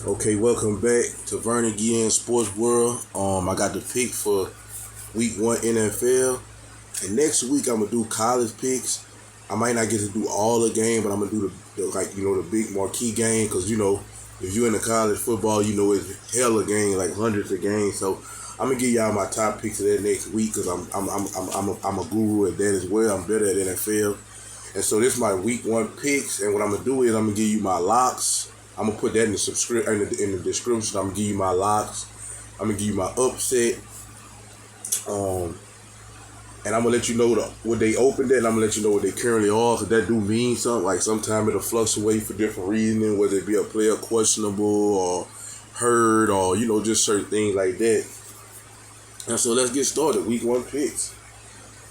Okay, welcome back to Vernon Guillen Sports World. I got the pick for week 1 NFL. And next week I'm gonna do college picks. I might not get to do all the game, but I'm gonna do the big marquee game because if you're in the college football, it's hella game, like hundreds of games. So I'm gonna give y'all my top picks of that next week because I'm a guru at that as well. I'm better at NFL, and so this is my week 1 picks. And what I'm gonna do is I'm gonna give you my locks. I'm gonna put that in the description. I'm gonna give you my locks. I'm gonna give you my upset. And I'm gonna let you know what they opened at, and I'm gonna let you know what they currently are, because that do mean something. Like sometimes it'll fluctuate for different reasons, whether it be a player questionable or hurt or just certain things like that. And so let's get started. Week 1 picks.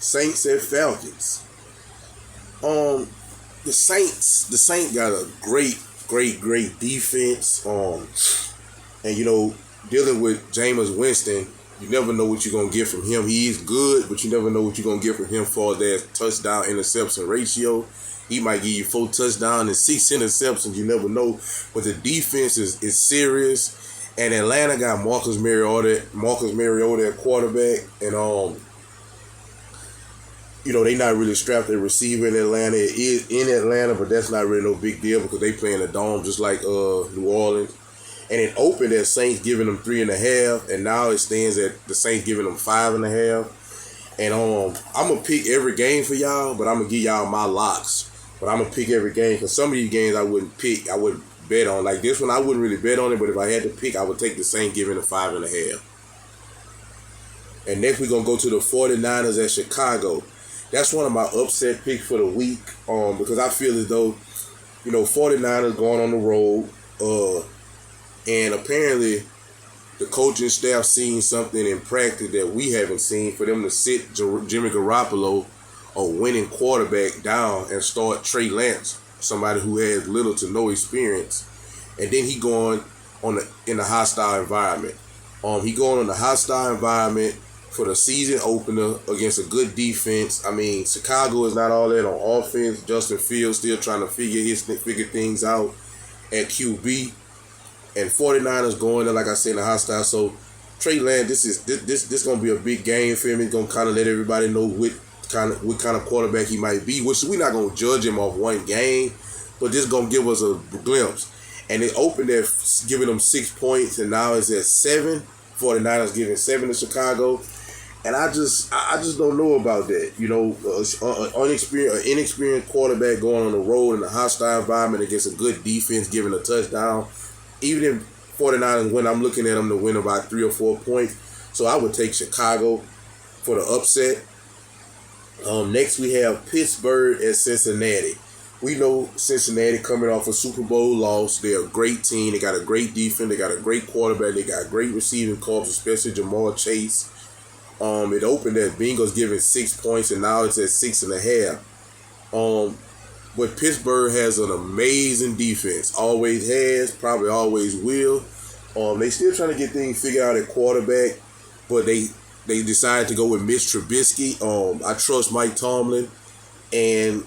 Saints at Falcons. The Saints got a great defense. And dealing with Jameis Winston, you never know what you're gonna get from him. He is good, but you never know what you're gonna get from him for that touchdown interception ratio. He might give you 4 touchdowns and 6 interceptions. You never know. But the defense is serious. And Atlanta got Marcus Mariota at quarterback, and they not really strapped at receiver in Atlanta. It is in Atlanta, but that's not really no big deal because they play in a dome just like New Orleans. And it opened at Saints giving them 3.5, and now it stands at the Saints giving them 5.5. And I'm gonna pick every game for y'all, but I'm gonna give y'all my locks. But I'm gonna pick every game because some of these games I wouldn't bet on. Like this one, I wouldn't really bet on it, but if I had to pick, I would take the Saints giving a 5.5. And next we're gonna go to the 49ers at Chicago. That's one of my upset picks for the week, because I feel as though, 49ers going on the road, and apparently the coaching staff seen something in practice that we haven't seen for them to sit Jimmy Garoppolo, a winning quarterback, down and start Trey Lance, somebody who has little to no experience, and then he going in a hostile environment. He going in a hostile environment for the season opener against a good defense. I mean, Chicago is not all that on offense. Justin Fields still trying to figure things out at QB. And 49ers going there, like I said, in a hostile. So Trey Lance, this gonna be a big game for him. He's gonna kind of let everybody know what kind of quarterback he might be. Which we're not gonna judge him off one game, but this gonna give us a glimpse. And it opened at giving them 6 points, and now it's at 7. 49ers giving 7 to Chicago. And I just don't know about that. An inexperienced quarterback going on the road in a hostile environment against a good defense, giving a touchdown. Even if 49ers win, I'm looking at them to win about 3 or 4 points. So I would take Chicago for the upset. Next we have Pittsburgh at Cincinnati. We know Cincinnati coming off a Super Bowl loss. They're a great team. They got a great defense. They got a great quarterback. They got great receiving corps, especially Jamar Chase. It opened at Bengals giving 6 points, and now it's at 6.5. But Pittsburgh has an amazing defense. Always has, probably always will. They still trying to get things figured out at quarterback, but they decided to go with Mitch Trubisky. I trust Mike Tomlin, and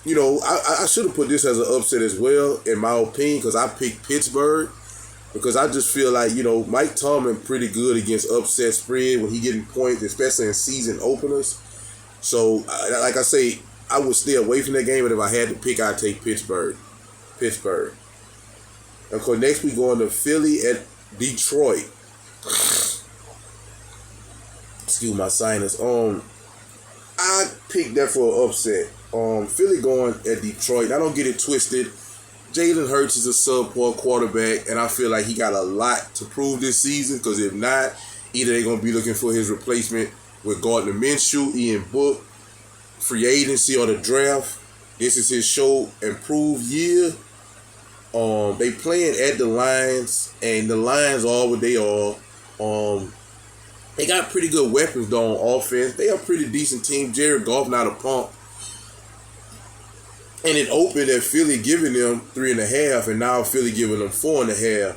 I should have put this as an upset as well, in my opinion, because I picked Pittsburgh. Because I just feel like, Mike Tomlin pretty good against upset spread when he getting points, especially in season openers. So, like I say, I would stay away from that game, but if I had to pick, I'd take Pittsburgh. Of course, next we go into Philly at Detroit. Excuse my sinus. I picked that for an upset. Philly going at Detroit. I don't get it twisted. Jalen Hurts is a subpar quarterback, and I feel like he got a lot to prove this season, because if not, either they're going to be looking for his replacement with Gardner Minshew, Ian Book, free agency, or the draft. This is his show and prove year. They playing at the Lions, and the Lions are what they are. They got pretty good weapons though on offense. They are a pretty decent team. Jared Goff not a pump. And it opened at Philly giving them 3.5, and now Philly giving them 4.5.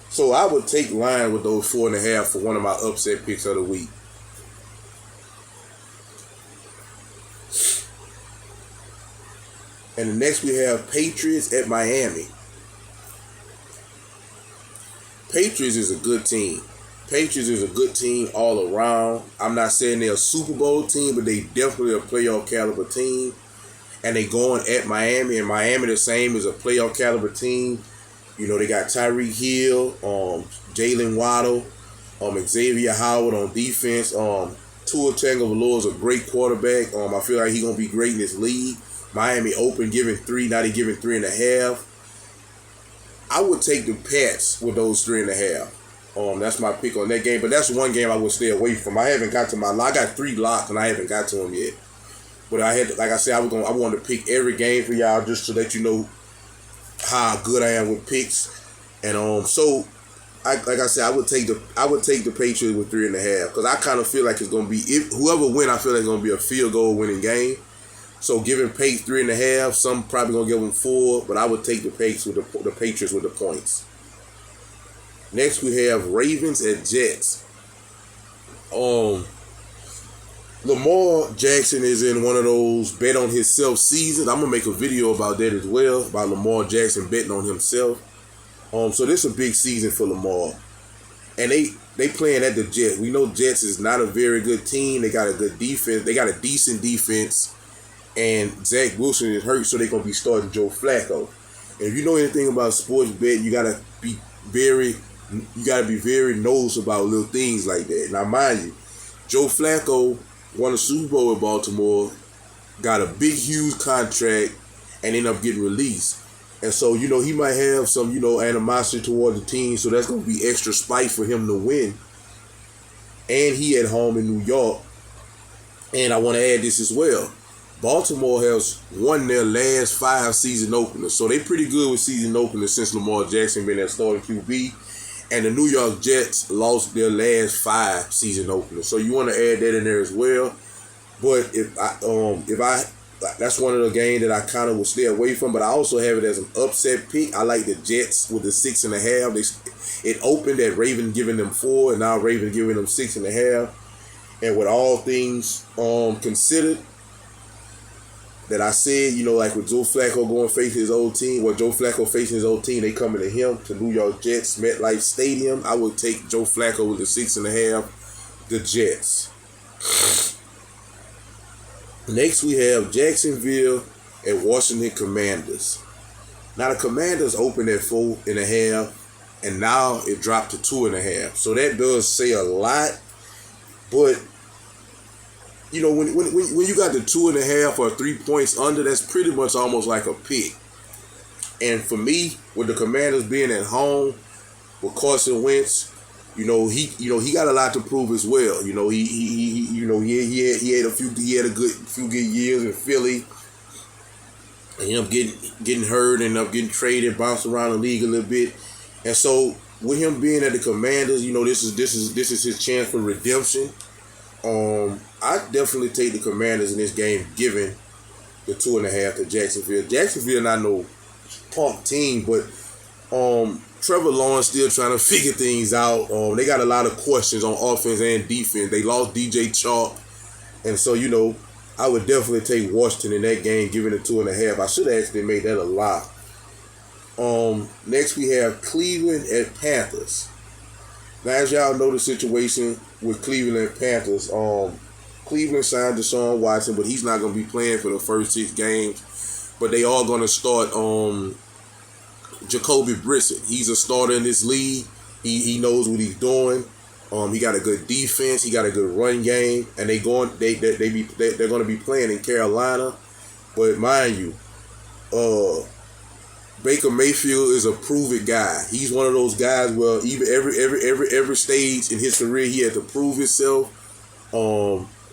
So I would take Lions with those 4.5 for one of my upset picks of the week. And the next we have Patriots at Miami. Patriots is a good team. Patriots is a good team all around. I'm not saying they're a Super Bowl team, but they definitely a playoff caliber team. And they going at Miami, and Miami the same as a playoff caliber team. You know, they got Tyreek Hill, Jalen Waddle, Xavier Howard on defense. Tua Tagovailoa is a great quarterback. I feel like he's gonna be great in this league. Miami open, giving 3, now they giving 3.5. I would take the Pats with those 3.5. That's my pick on that game, but that's one game I would stay away from. I haven't got to I got 3 locks and I haven't got to them yet. But I had, like I said, I wanted to pick every game for y'all just to let you know how good I am with picks. And so like I said, I would take the Patriots with 3.5 because I kind of feel like it's gonna be, if whoever win, I feel like it's gonna be a field goal winning game. So giving Patriots 3.5, some probably gonna give them 4, but I would take the Patriots with the points. Next we have Ravens at Jets. Lamar Jackson is in one of those bet on himself seasons. I'm gonna make a video about that as well, about Lamar Jackson betting on himself. So this is a big season for Lamar, and they playing at the Jets. We know Jets is not a very good team. They got a good defense. They got a decent defense, and Zach Wilson is hurt, so they're gonna be starting Joe Flacco. And if you know anything about sports bet, you gotta be very nosy about little things like that. Now, mind you, Joe Flacco won a Super Bowl with Baltimore, got a big, huge contract, and ended up getting released. And so, you know, he might have some, you know, animosity toward the team, so that's going to be extra spite for him to win. And he at home in New York. And I want to add this as well. Baltimore has won their last 5 season openers, so they pretty good with season openers since Lamar Jackson been their starting QB. And the New York Jets lost their last 5 season openers, so you want to add that in there as well. But if I that's one of the games that I kind of will stay away from. But I also have it as an upset pick. I like the Jets with the 6.5. It opened at Raven giving them 4, and now Raven giving them 6.5. And with all things considered, that I said, you know, like with Joe Flacco going facing his old team, Joe Flacco facing his old team, they coming to him, to New York Jets, MetLife Stadium. I would take Joe Flacco with the 6.5, the Jets. Next we have Jacksonville at Washington Commanders. Now the Commanders opened at 4.5, and now it dropped to 2.5. So that does say a lot, but you know, when you got the 2.5 or 3 points under, that's pretty much almost like a pick. And for me, with the Commanders being at home with Carson Wentz, he got a lot to prove as well. He had a good few good years in Philly. And ended up getting hurt, ended up getting traded, bounced around the league a little bit. And so with him being at the Commanders, this is his chance for redemption. I definitely take the Commanders in this game, given the 2.5 to Jacksonville. Jacksonville not no punk team, but Trevor Lawrence still trying to figure things out. They got a lot of questions on offense and defense. They lost DJ Chark, and so I would definitely take Washington in that game, given the 2.5. I should have actually made that a lot. Next we have Cleveland at Panthers. Now, as y'all know the situation with Cleveland and Panthers, Cleveland signed Deshaun Watson, but he's not going to be playing for the first 6 games. But they are going to start Jacoby Brissett. He's a starter in this league. He knows what he's doing. He got a good defense. He got a good run game, and they're going to be playing in Carolina. But mind you, Baker Mayfield is a proven guy. He's one of those guys where even every stage in his career he had to prove himself.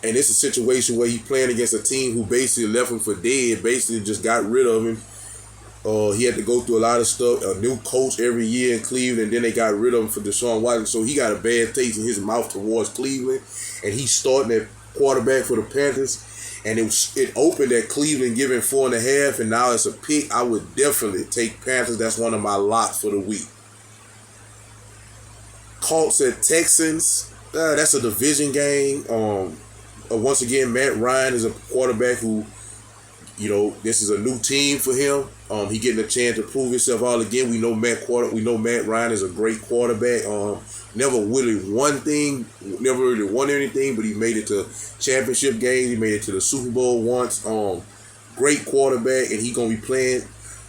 And it's a situation where he's playing against a team who basically left him for dead, basically just got rid of him. He had to go through a lot of stuff, a new coach every year in Cleveland, and then they got rid of him for Deshaun Watson. So he got a bad taste in his mouth towards Cleveland, and he's starting at quarterback for the Panthers. And it opened at Cleveland giving 4.5, and now it's a pick. I would definitely take Panthers. That's one of my locks for the week. Colts at Texans. That's a division game. Once again, Matt Ryan is a quarterback who This is a new team for him. He getting a chance to prove himself all again. We know Matt Ryan is a great quarterback. Never really won anything, but he made it to championship games. He made it to the Super Bowl once. Great quarterback, and he's gonna be playing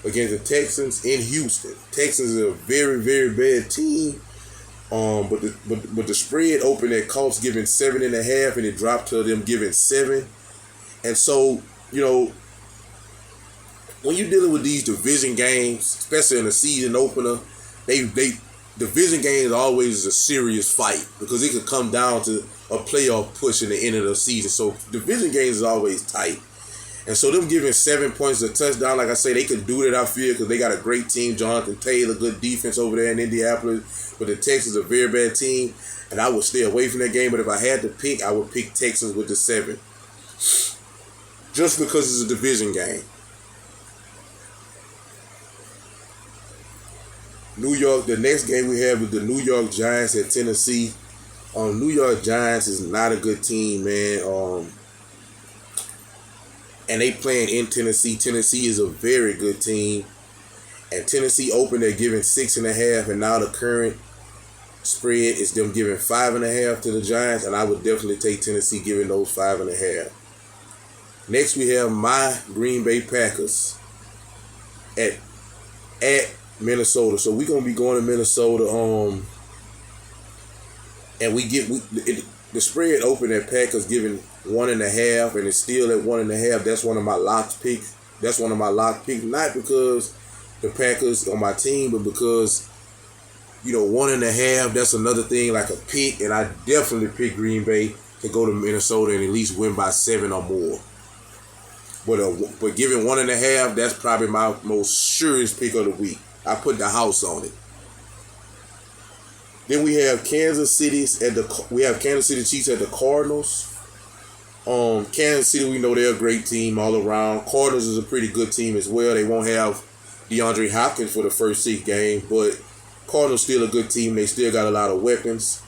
against the Texans in Houston. Texans is a very, very bad team. But the spread opened at Colts giving 7.5, and it dropped to them giving 7. And so, when you're dealing with these division games, especially in the season opener, division games always a serious fight because it could come down to a playoff push in the end of the season. So division games is always tight. And so them giving 7 points a touchdown, like I say, they could do that, I feel, because they got a great team. Jonathan Taylor, good defense over there in Indianapolis. But the Texans are a very bad team, and I would stay away from that game. But if I had to pick, I would pick Texans with the 7. Just because it's a division game. The next game we have is the New York Giants at Tennessee. New York Giants is not a good team, man. And they playing in Tennessee. Tennessee is a very good team. And Tennessee opened at giving 6.5, and now the current spread is them giving 5.5 to the Giants, and I would definitely take Tennessee giving those 5.5. Next we have my Green Bay Packers at Minnesota. So we're gonna be going to Minnesota. And the spread open at Packers giving 1.5, and it's still at 1.5. That's one of my locked picks. Not because the Packers are my team, but because 1.5. That's another thing like a pick, and I definitely pick Green Bay to go to Minnesota and at least win by 7 or more. But giving 1.5, that's probably my most surest pick of the week. I put the house on it. Then we have Kansas City Chiefs at the Cardinals. Kansas City, we know they're a great team all around. Cardinals is a pretty good team as well. They won't have DeAndre Hopkins for the first 6 games, but Cardinals still a good team. They still got a lot of weapons.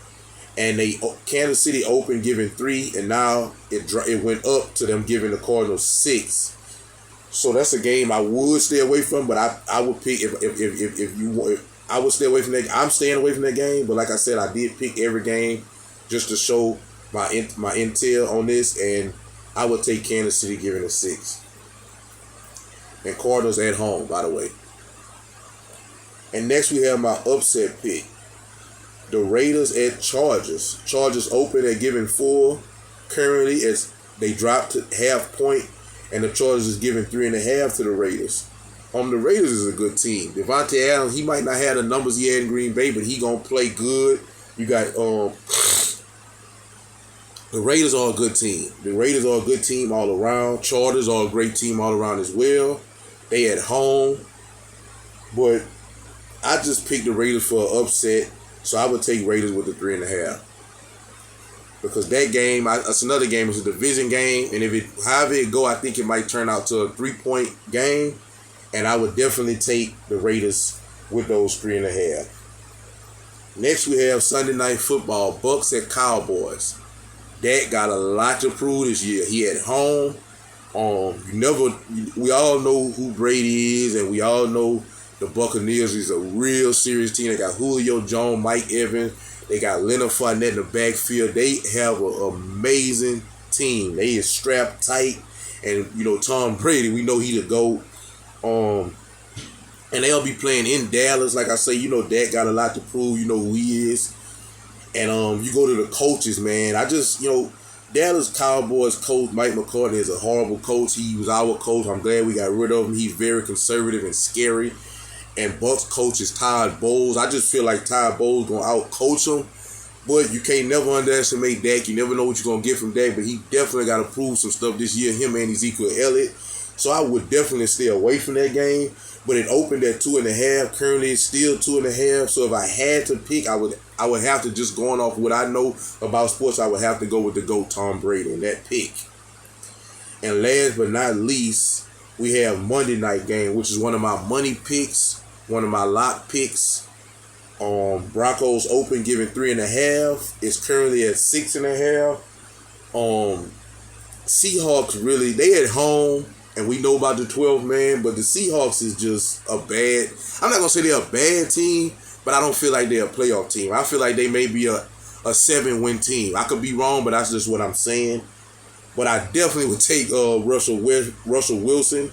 And Kansas City opened giving 3, and now it went up to them giving the Cardinals 6. So that's a game I would stay away from, but I would pick if you want. I would stay away from that. I'm staying away from that game, but like I said, I did pick every game just to show my intel on this, and I would take Kansas City giving a 6. And Cardinals at home, by the way. And next we have my upset pick. The Raiders at Chargers. Chargers open at giving 4. Currently, as they dropped to half point, and the Chargers is giving 3.5 to the Raiders. The Raiders is a good team. Devontae Adams, he might not have the numbers he had in Green Bay, but he gonna play good. You got the Raiders are a good team. The Raiders are a good team all around. Chargers are a great team all around as well. They at home, but I just picked the Raiders for an upset, so I would take Raiders with the 3.5. Because that game, that's another game. It's a division game, and however it go, I think it might turn out to a 3-point game, and I would definitely take the Raiders with those 3.5. Next, we have Sunday Night Football, Bucks at Cowboys. Dak got a lot to prove this year. He at home. We all know who Brady is, and we all know the Buccaneers is a real serious team. They got Julio Jones, Mike Evans. They got Leonard Fournette in the backfield. They have an amazing team. They is strapped tight. And, Tom Brady, we know he the GOAT. And they'll be playing in Dallas. Like I say, Dak got a lot to prove. You know who he is. And you go to the coaches, man. Dallas Cowboys coach Mike McCarthy is a horrible coach. He was our coach. I'm glad we got rid of him. He's very conservative and scary. And Bucks coach is Todd Bowles. I just feel like Todd Bowles going to out-coach him. But you can't never underestimate Dak. You never know what you're going to get from Dak. But he definitely got to prove some stuff this year, him and Ezekiel Elliott. So I would definitely stay away from that game. But it opened at 2.5. Currently, it's still 2.5. So if I had to pick, I would have to, just going off what I know about sports, I would have to go with the GOAT Tom Brady in that pick. And last but not least, we have Monday night game, which is one of my money picks, one of my lock picks. Broncos open giving 3.5. It's currently at 6.5. Seahawks really, they at home. and we know about the 12th man, but the Seahawks is just a bad. I'm not gonna say they're a bad team, but I don't feel like they're a playoff team. I feel like they may be a 7-win team. I could be wrong, but that's just what I'm saying. But I definitely would take Russell Wilson.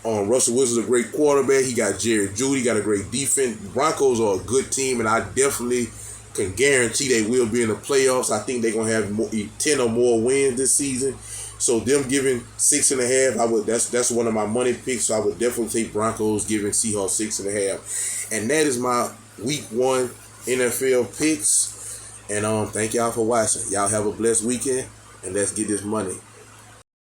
Russell Wilson's a great quarterback. He got Jerry Jeudy, got a great defense. Broncos are a good team, and I definitely can guarantee they will be in the playoffs. I think they're gonna have 10 or more wins this season. So them giving 6.5, that's one of my money picks. So I would definitely take Broncos giving Seahawks 6.5, and that is my Week 1 NFL picks. And thank y'all for watching. Y'all have a blessed weekend, and let's get this money.